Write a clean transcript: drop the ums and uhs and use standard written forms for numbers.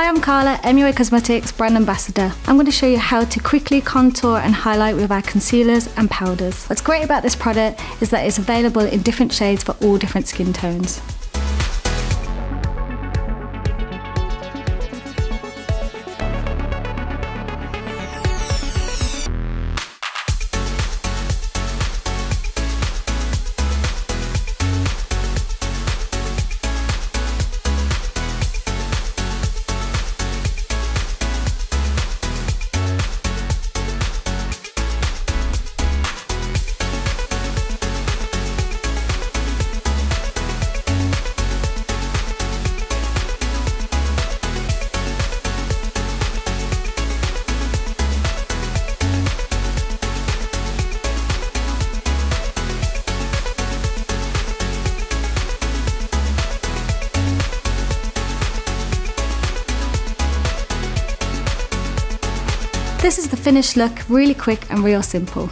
Hi, I'm Carla, MUA Cosmetics brand ambassador. I'm going to show you how to quickly contour and highlight with our concealers and powders. What's great about this product is that it's available in different shades for all different skin tones. This is the finished look, really quick and real simple.